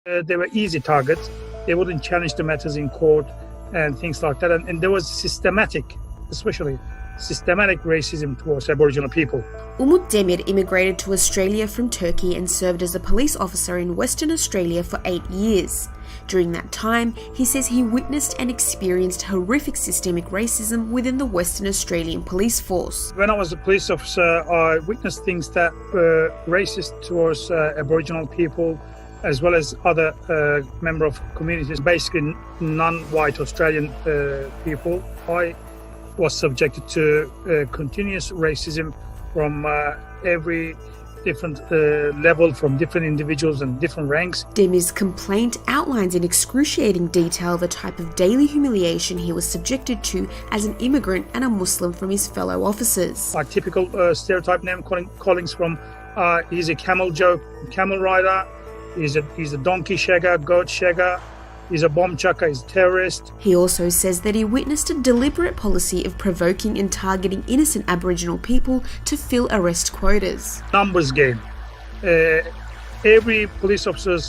They were easy targets. They wouldn't challenge the matters in court and things like that. And there was especially systematic racism towards Aboriginal people. Umut Demir immigrated to Australia from Turkey and served as a police officer in Western Australia for 8 years. During that time, he says he witnessed and experienced horrific systemic racism within the Western Australian police force. When I was a police officer, I witnessed things that were racist towards Aboriginal people, as well as other member of communities, basically non-white Australian people. I was subjected to continuous racism from every different level, from different individuals and different ranks. Demir's complaint outlines in excruciating detail the type of daily humiliation he was subjected to as an immigrant and a Muslim from his fellow officers. Like typical stereotype name callings from he's a camel rider, he's a donkey shagger, goat shagger, he's a bomb chucker, he's a terrorist. He also says that he witnessed a deliberate policy of provoking and targeting innocent Aboriginal people to fill arrest quotas. Numbers game. Every police officer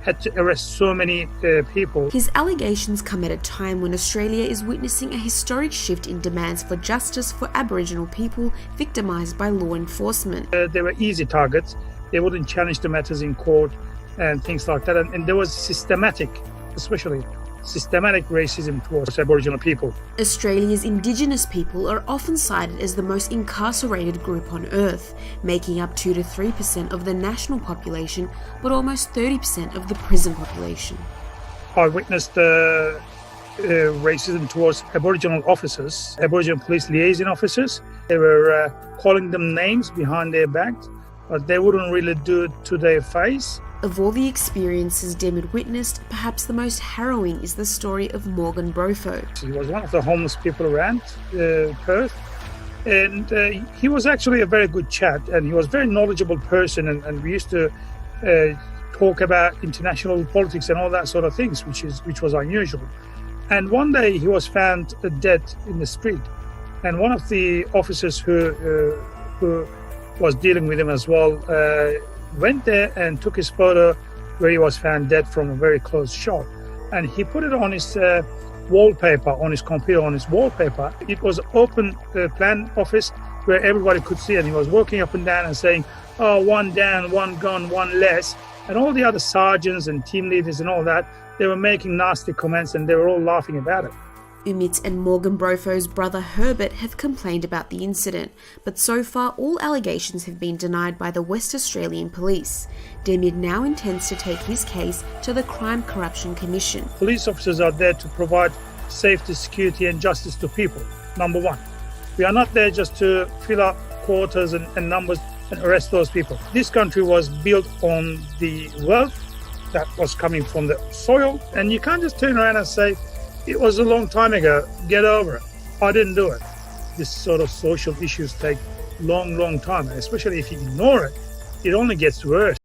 had to arrest so many people. His allegations come at a time when Australia is witnessing a historic shift in demands for justice for Aboriginal people victimised by law enforcement. They were easy targets. They wouldn't challenge the matters in court and things like that. And there was especially systematic racism towards Aboriginal people. Australia's Indigenous people are often cited as the most incarcerated group on earth, making up 2 to 3% of the national population, but almost 30% of the prison population. I witnessed racism towards Aboriginal officers, Aboriginal police liaison officers. They were calling them names behind their backs, but they wouldn't really do it to their face. Of all the experiences Demir witnessed, perhaps the most harrowing is the story of Morgan Brofo. He was one of the homeless people around Perth, and he was actually a very good chat, and he was a very knowledgeable person, and we used to talk about international politics and all that sort of things, which was unusual. And one day he was found dead in the street, and one of the officers who was dealing with him as well went there and took his photo where he was found dead from a very close shot, and he put it on his wallpaper, on his computer, on his wallpaper. It was open plan office where everybody could see, and he was walking up and down and saying, "Oh, one down, one gone, one less," and all the other sergeants and team leaders and all that, they were making nasty comments and they were all laughing about it. Umut and Morgan Brofo's brother Herbert have complained about the incident, but so far all allegations have been denied by the West Australian Police. Demir now intends to take his case to the Crime Corruption Commission. Police officers are there to provide safety, security and justice to people, number one. We are not there just to fill up quotas and numbers and arrest those people. This country was built on the wealth that was coming from the soil, and you can't just turn around and say, "It was a long time ago, get over it. I didn't do it." This sort of social issues take long time, and especially if you ignore it, it only gets worse.